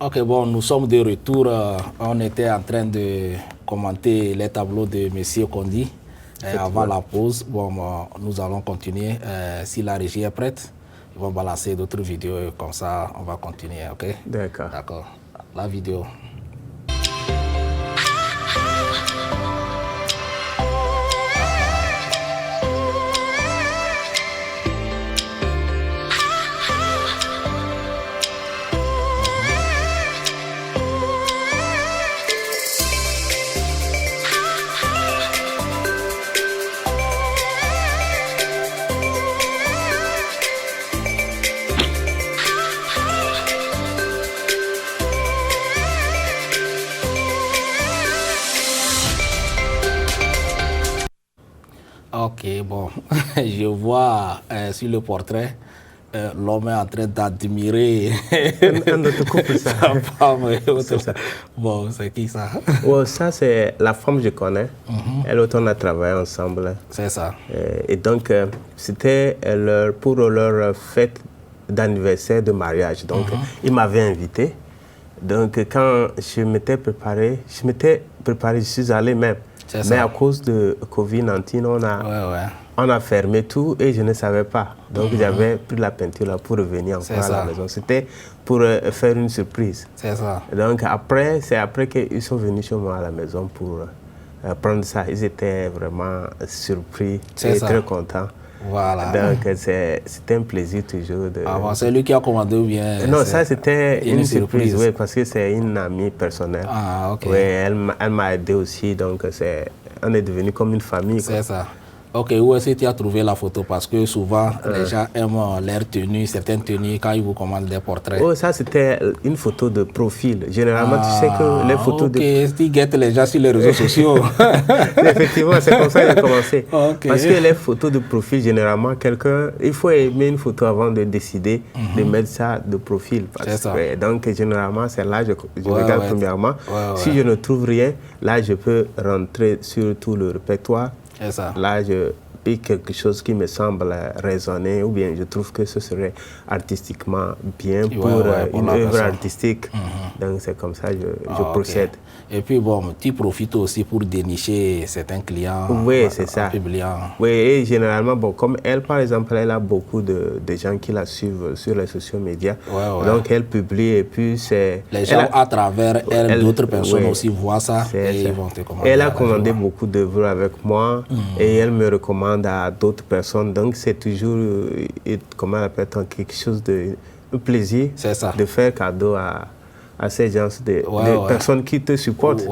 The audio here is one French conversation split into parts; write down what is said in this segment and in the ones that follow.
Ok, bon, nous sommes de retour. On était en train de commenter les tableaux de M. Kondi avant la pause. Bon, nous allons continuer. Si la régie est prête, ils vont balancer d'autres vidéos. Comme ça, on va continuer, ok? D'accord. D'accord. La vidéo. Ok, bon, je vois sur le portrait, l'homme est en train d'admirer un autre couple, ça. sa femme. C'est ça. Bon, c'est qui ça? Oh, ça, c'est la femme que je connais. Elle et on a travaillé ensemble. C'est ça. Et donc, c'était pour leur fête d'anniversaire de mariage. Donc, ils m'avaient invité. Donc, quand je m'étais préparé, je suis allé même. Mais à cause de Covid-19, on a fermé tout et je ne savais pas. Donc, j'avais pris la peinture là pour revenir encore à la maison. C'était pour faire une surprise. C'est ça. Donc, c'est après qu'ils sont venus chez moi à la maison pour prendre ça. Ils étaient vraiment surpris et très contents. Voilà. Donc, c'était un plaisir toujours de... Ah bon, c'est lui qui a commandé ou bien... Non, ça c'était une surprise, oui, parce que c'est une amie personnelle. Ah, ok. Oui, elle m'a aidé aussi, donc on est devenu comme une famille. C'est ça. Ok, où est-ce que tu as trouvé la photo? Parce que souvent, les gens aiment leur tenue, certaines tenues, quand ils vous commandent des portraits. Oh, ça, c'était une photo de profil. Généralement, tu sais que les photos de... Ok, tu guettes les gens sur les réseaux sociaux. Effectivement, c'est comme ça que j'ai commencé. Parce que les photos de profil, généralement, il faut aimer une photo avant de décider de mettre ça de profil. Donc, généralement, c'est là que je regarde premièrement. Si je ne trouve rien, là, je peux rentrer sur tout le répertoire. Là, je pique quelque chose qui me semble raisonner ou bien je trouve que ce serait artistiquement bien pour une œuvre artistique. Donc, c'est comme ça que je procède. Et puis, bon, tu profites aussi pour dénicher certains clients. Oui, c'est ça. Publiant. Oui, et généralement, bon, comme elle, par exemple, elle a beaucoup de gens qui la suivent sur les sociaux médias. Donc, elle publie et puis c'est... Les gens, à travers elle, d'autres personnes aussi voient ça et ils vont te commander. Elle a commandé beaucoup d'œuvres avec moi et elle me recommande à d'autres personnes. Donc, c'est toujours, comment on appelle, quelque chose de plaisir de faire cadeau à ces gens, des personnes qui te supportent.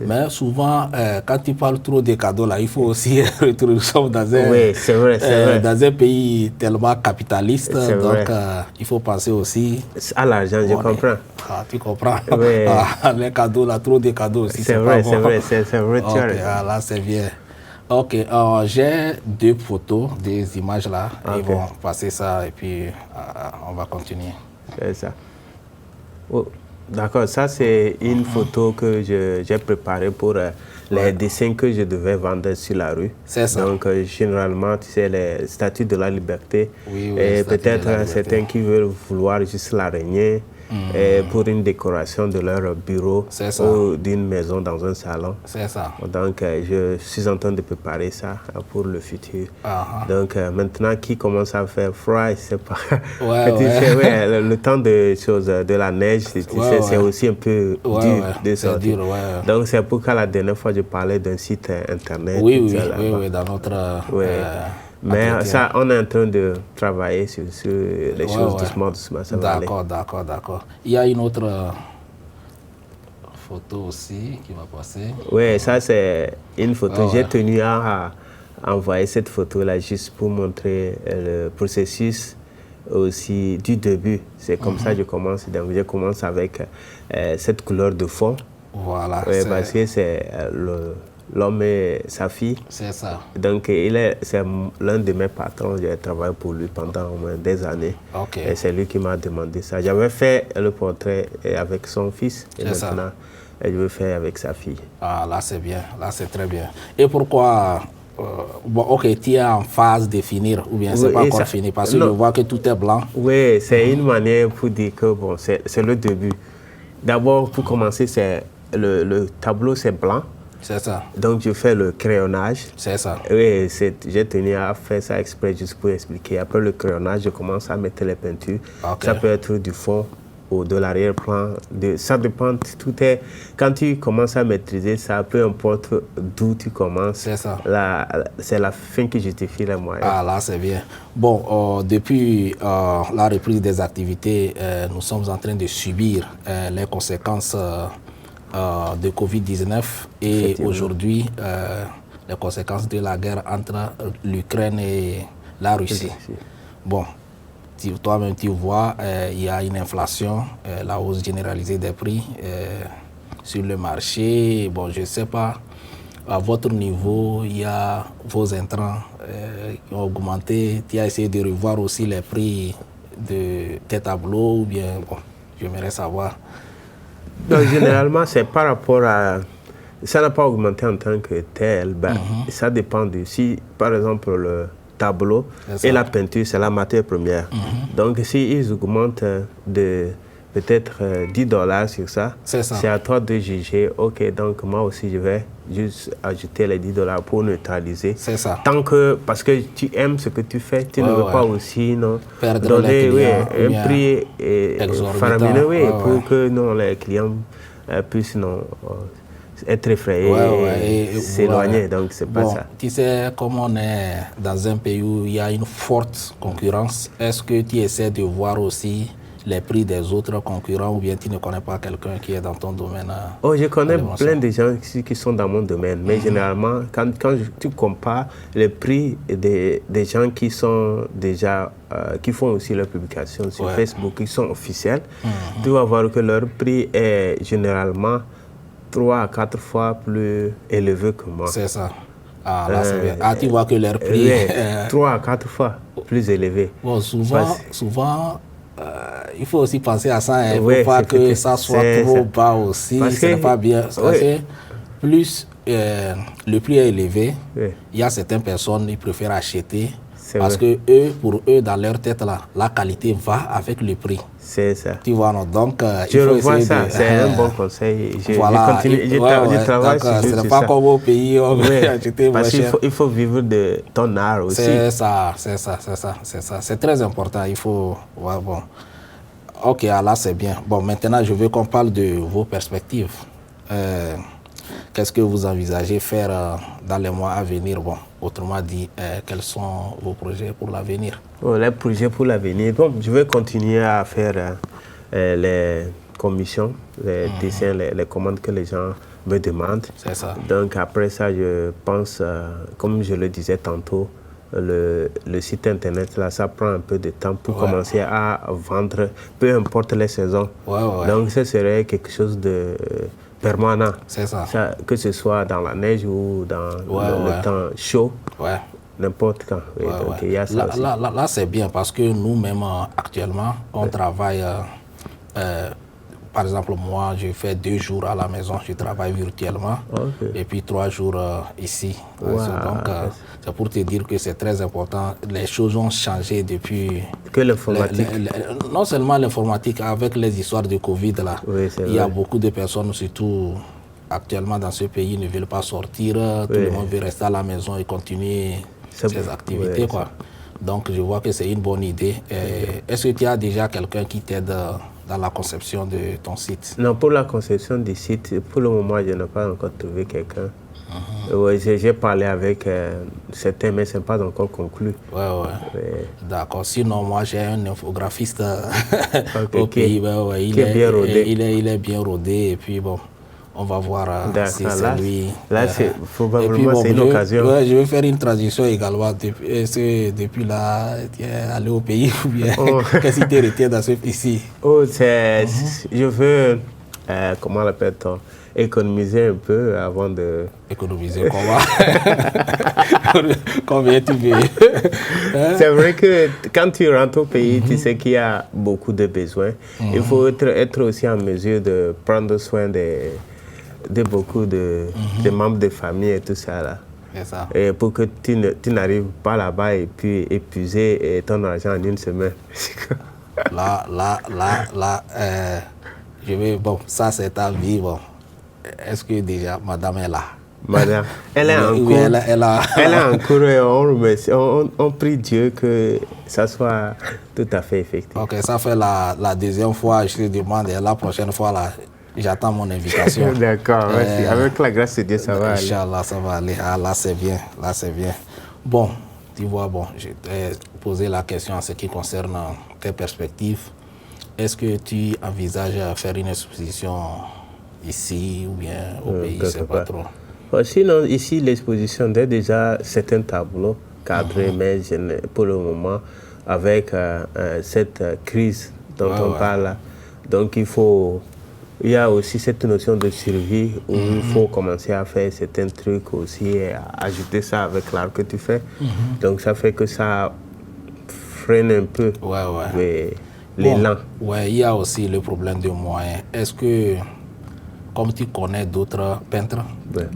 Mais souvent, quand tu parles trop des cadeaux, là, il faut aussi retrouver. Nous sommes dans dans un pays tellement capitaliste, donc il faut penser aussi à l'argent, je comprends. Tu comprends? Les cadeaux, là, trop de cadeaux aussi. C'est vrai, c'est vrai. Là, c'est bien. Ok, j'ai deux photos, des images là. Ils vont passer ça et puis on va continuer. C'est ça. Oh, d'accord, ça c'est une photo que j'ai préparée pour les dessins que je devais vendre sur la rue. C'est ça. Donc généralement, tu sais, les statues de la liberté. Et peut-être certains qui veulent vouloir juste l'araignée pour une décoration de leur bureau ou d'une maison dans un salon. C'est ça. Donc je suis en train de préparer ça pour le futur. Donc maintenant qu'il commence à faire froid, je sais pas. Le temps de la neige, c'est aussi un peu dur de sortir. Donc c'est pourquoi la dernière fois je parlais d'un site internet. Oui, dans notre... Mais ça, on est en train de travailler sur les choses doucement, ça va aller. D'accord. Il y a une autre photo aussi qui va passer. Oui, ça c'est une photo. J'ai tenu à envoyer cette photo-là juste pour montrer le processus aussi du début. C'est comme ça que je commence. Donc, je commence avec cette couleur de fond. Voilà. Parce que c'est l'homme et sa fille. C'est ça. Donc, c'est l'un de mes patrons. J'ai travaillé pour lui pendant au moins des années. Et c'est lui qui m'a demandé ça. J'avais fait le portrait avec son fils. Et maintenant, je veux faire avec sa fille. Ah, là, c'est bien. Là, c'est très bien. Et pourquoi... tu es en phase de finir ou bien c'est pas encore fini? Parce que je vois que tout est blanc. Oui, c'est une manière pour dire que bon, c'est le début. D'abord, pour commencer, le tableau, c'est blanc. C'est ça. Donc, je fais le crayonnage. C'est ça. Oui, j'ai tenu à faire ça exprès juste pour expliquer. Après le crayonnage, je commence à mettre les peintures. Okay. Ça peut être du fond ou de l'arrière-plan. Ça dépend. Tout est... Quand tu commences à maîtriser ça, peu importe d'où tu commences. C'est ça. C'est la fin qui justifie les moyens. Ah, là, c'est bien. Bon, depuis la reprise des activités, nous sommes en train de subir les conséquences de Covid-19 et aujourd'hui les conséquences de la guerre entre l'Ukraine et la Russie. Bon, toi-même tu vois, il y a une inflation, la hausse généralisée des prix sur le marché. Bon, je ne sais pas, à votre niveau, il y a vos intrants qui ont augmenté. Tu as essayé de revoir aussi les prix de tes tableaux ou bien, bon, j'aimerais savoir. Donc, généralement, c'est par rapport à... Ça n'a pas augmenté en tant que tel. Ça dépend de si, par exemple, le tableau et la peinture, c'est la matière première. Donc, s'ils augmentent de peut-être $10 sur ça, c'est à toi de juger. OK, donc moi aussi, je vais juste ajouter les $10 pour neutraliser. C'est ça. Tant que, parce que tu aimes ce que tu fais, tu ne veux pas aussi donner un prix faramineux pour que les clients puissent être effrayés et s'éloigner. Donc, c'est pas ça. Tu sais, comme on est dans un pays où il y a une forte concurrence, est-ce que tu essaies de voir aussi les prix des autres concurrents ou bien tu ne connais pas quelqu'un qui est dans ton domaine? Je connais plein de gens qui sont dans mon domaine, mais généralement, quand tu compares les prix des gens qui sont déjà, qui font aussi leurs publications sur Facebook, qui sont officiels, tu vas voir que leur prix est généralement 3 à 4 fois plus élevé que moi. C'est ça. Ah, là, c'est bien. Ah, tu vois que leur prix... 3 à 4 fois plus élevé. Bon, souvent il faut aussi penser à ça. Il ne faut pas que ça soit trop bas aussi. Ce n'est pas bien. Plus le prix est élevé, il y a certaines personnes qui préfèrent acheter parce que pour eux, dans leur tête, la qualité va avec le prix. C'est ça. Tu vois, non? Donc, je revois ça. C'est un bon conseil. Voilà. Je travaille sur ça. Ce n'est pas comme au pays, on va acheter parce qu'il faut vivre de ton art aussi. C'est ça. C'est très important. Il faut... Ouais, bon. Ok, là, c'est bien. Bon, maintenant, je veux qu'on parle de vos perspectives. Qu'est-ce que vous envisagez faire dans les mois à venir? Bon, autrement dit, quels sont vos projets pour l'avenir? Les projets pour l'avenir, bon, je vais continuer à faire les commissions, les dessins, les commandes que les gens me demandent. C'est ça. Donc après ça, je pense, comme je le disais tantôt, le site internet, là, ça prend un peu de temps pour commencer à vendre, peu importe les saisons. Donc ce serait quelque chose de... permanent. C'est ça. Que ce soit dans la neige ou dans le temps chaud, n'importe quand. Donc, il y a ça là c'est bien parce que nous-mêmes, actuellement, on travaille, par exemple, moi, je fais 2 jours à la maison, je travaille virtuellement, et puis 3 jours ici. Donc, c'est pour te dire que c'est très important. Les choses ont changé depuis... Que l'informatique. Non seulement l'informatique, avec les histoires de Covid, là, il y a beaucoup de personnes, surtout actuellement dans ce pays, ne veulent pas sortir. Tout le monde veut rester à la maison et continuer ses activités. Donc, je vois que c'est une bonne idée. Est-ce que tu as déjà quelqu'un qui t'aide dans la conception de ton site? Non, pour la conception du site, pour le moment, je n'ai pas encore trouvé quelqu'un. J'ai parlé avec certains, mais ce n'est pas encore conclu. D'accord. Sinon, moi, j'ai un infographiste au pays. Il est bien rodé. Il est bien rodé. Et puis, bon, on va voir si c'est lui. Là, probablement, c'est une occasion. Je vais faire une transition également. Est-ce que depuis là, tu es allé au pays ou bien qu'est-ce qui t'est resté dans ce pays? Je veux, comment l'appelle-t-on, économiser un peu avant de... Économiser comment? Combien tu veux? C'est vrai que quand tu rentres au pays, tu sais qu'il y a beaucoup de besoins. Il faut être aussi en mesure de prendre soin de beaucoup de membres de famille et tout ça là. Ça. Et pour que tu n'arrives pas là-bas et puis épuiser ton argent en une semaine. Bon, ça c'est à vivre. Est-ce que déjà, madame est là? Madame, elle est en cours. Elle est en cours et on prie Dieu que ça soit tout à fait effectif. Ok, ça fait la deuxième fois, je te demande, et la prochaine fois, là, j'attends mon invitation. D'accord, merci. Avec la grâce de Dieu, ça va aller. Inch'Allah, ça va aller. Ah, là, c'est bien, là, c'est bien. Bon, tu vois, bon, je t'ai posé la question en ce qui concerne tes perspectives. Est-ce que tu envisages faire une exposition ici ou bien au pays, je ne sais pas trop? Sinon, ici, l'exposition a déjà certains tableaux cadrés, mais pour le moment, avec cette crise dont on parle là, donc il y a aussi cette notion de survie où il faut commencer à faire certains trucs aussi et à ajouter ça avec l'art que tu fais. Donc ça fait que ça freine un peu l'élan. Ouais, il y a aussi le problème de moyens. Est-ce que, comme tu connais d'autres peintres,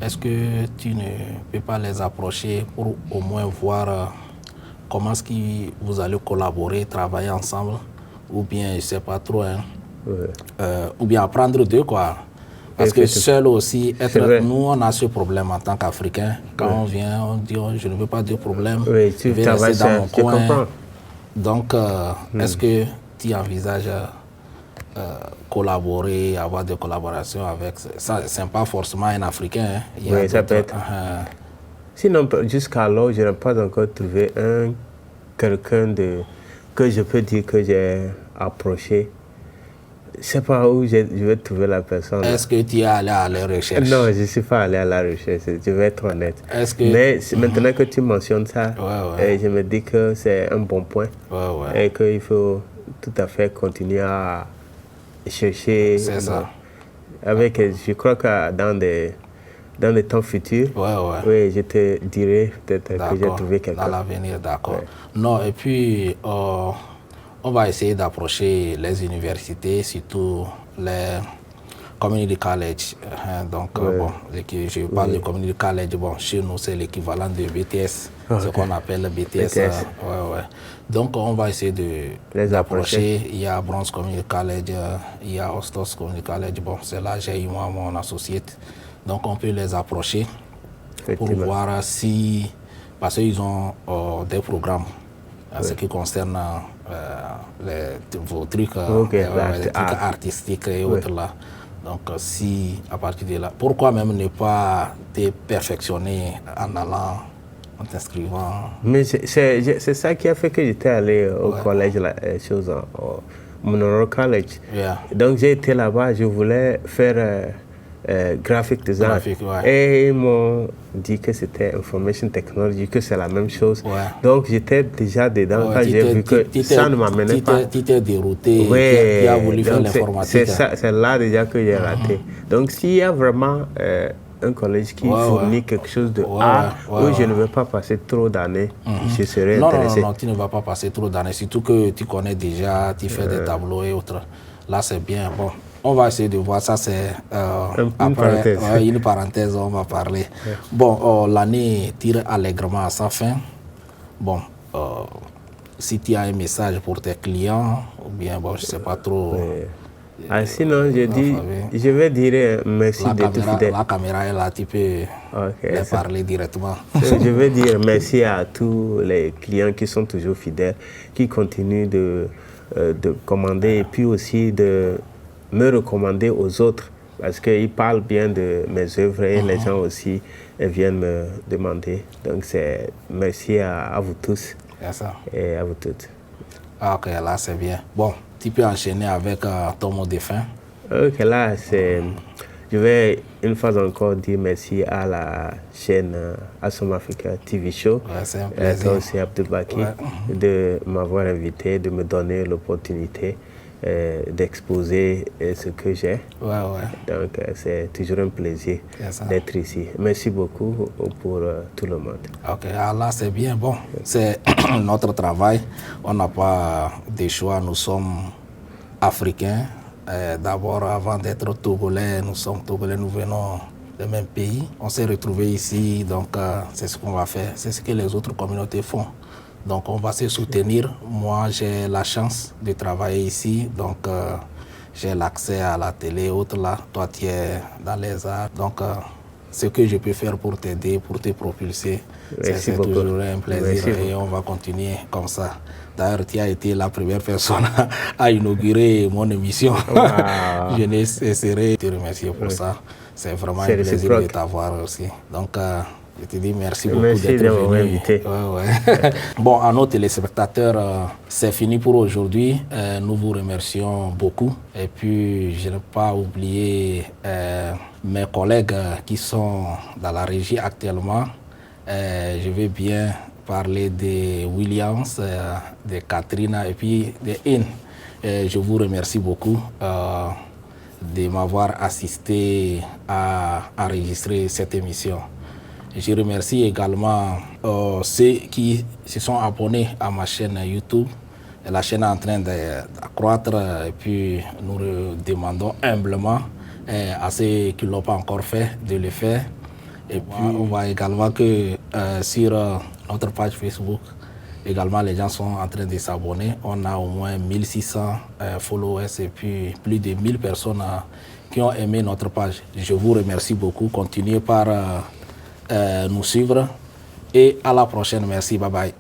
est-ce que tu ne peux pas les approcher pour au moins voir comment est-ce que vous allez collaborer, travailler ensemble, ou bien, je ne sais pas trop, hein, ou bien apprendre d'eux, quoi. Parce que seul aussi, nous, on a ce problème en tant qu'Africains. Quand on vient, on dit, oh, je ne veux pas de problème, je vais rester dans mon coin. Donc, est-ce que tu envisages collaborer, avoir des collaborations avec... Ça, c'est pas forcément un Africain. Hein. Oui, ça peut être. Sinon, jusqu'alors, je n'ai pas encore trouvé quelqu'un que je peux dire que j'ai approché. Je ne sais pas où je vais trouver la personne. Est-ce que tu es allé à la recherche? Non, je ne suis pas allé à la recherche, je vais être honnête. Mais maintenant que tu mentionnes ça, je me dis que c'est un bon point et qu'il faut tout à fait continuer à chercher. C'est ça. Je crois que dans les temps futurs, oui, je te dirai peut-être que j'ai trouvé quelqu'un. Dans l'avenir, d'accord. Non, et puis, on va essayer d'approcher les universités, surtout les community college. Donc, bon, je parle de community college, bon, chez nous, c'est l'équivalent de BTS, ce qu'on appelle le BTS. Donc, on va essayer de les approcher. Il y a Bronx Community College, il y a Hostos Community College. Bon, c'est là j'ai eu moi, mon associate. Donc, on peut les approcher pour voir si... Parce qu'ils ont des programmes en ce qui concerne vos trucs, artistiques et autres là. Donc, si à partir de là, pourquoi même ne pas te perfectionner en allant, en t'inscrivant? Mais c'est ça qui a fait que j'étais allé au collège, au Monroe College. Donc, j'ai été là-bas, je voulais faire graphic design. Et ils m'ont dit que c'était information technology, que c'est la même chose. Donc j'étais déjà dedans quand j'ai vu que ça ne m'amenait pas. Tu t'es dérouté, tu as voulu faire l'informatique. C'est là déjà que j'ai raté. Donc s'il y a vraiment un collège qui fournit quelque chose de art où je ne veux pas passer trop d'années, je serais intéressé. Non, tu ne vas pas passer trop d'années, surtout que tu connais déjà, tu fais des tableaux et autres. Là c'est bien. Bon. On va essayer de voir, ça c'est une parenthèse, on va parler. Bon, l'année tire allègrement à sa fin. Bon, si tu as un message pour tes clients, ou bien, bon, je ne sais pas trop. Sinon, je vais dire merci d'être fidèle. La caméra est là, tu peux parler directement. Je vais dire merci à tous les clients qui sont toujours fidèles, qui continuent de commander et puis aussi de me recommander aux autres parce qu'ils parlent bien de mes œuvres et les gens aussi viennent me demander. Donc, c'est merci à vous tous et à vous toutes. Ok, là, c'est bien. Bon, tu peux enchaîner avec ton mot de fin. Ok, là, je vais une fois encore dire merci à la chaîne Assom Africa TV Show, toi aussi Abdelbaki, de m'avoir invité, de me donner l'opportunité d'exposer ce que j'ai. Donc, c'est toujours un plaisir d'être ici. Merci beaucoup pour tout le monde. Ok, là c'est bien. Bon, c'est notre travail. On n'a pas de choix. Nous sommes africains. D'abord, avant d'être togolais, nous sommes togolais, nous venons du même pays. On s'est retrouvés ici, donc c'est ce qu'on va faire. C'est ce que les autres communautés font. Donc on va se soutenir. Moi, j'ai la chance de travailler ici. Donc j'ai l'accès à la télé, autres là. Toi, tu es dans les arts. Donc, ce que je peux faire pour t'aider, pour te propulser, c'est toujours un plaisir et on va continuer comme ça. D'ailleurs, tu as été la première personne à inaugurer mon émission. Wow. Je n'essaierai de te remercier pour ça. C'est vraiment un plaisir de t'avoir aussi. Donc, je te dis merci beaucoup d'être venu. Bon, à nos téléspectateurs, c'est fini pour aujourd'hui. Nous vous remercions beaucoup. Et puis, je n'ai pas oublié mes collègues qui sont dans la régie actuellement. Je vais bien parler de Williams, de Katrina et puis de In. Je vous remercie beaucoup de m'avoir assisté à enregistrer cette émission. Je remercie également ceux qui se sont abonnés à ma chaîne YouTube. La chaîne est en train d'accroître et puis nous demandons humblement à ceux qui ne l'ont pas encore fait de le faire. Et puis on voit également que sur notre page Facebook, également les gens sont en train de s'abonner. On a au moins 1600 followers et puis plus de 1000 personnes qui ont aimé notre page. Je vous remercie beaucoup. Continuez par nous suivre et à la prochaine. Merci. Bye bye.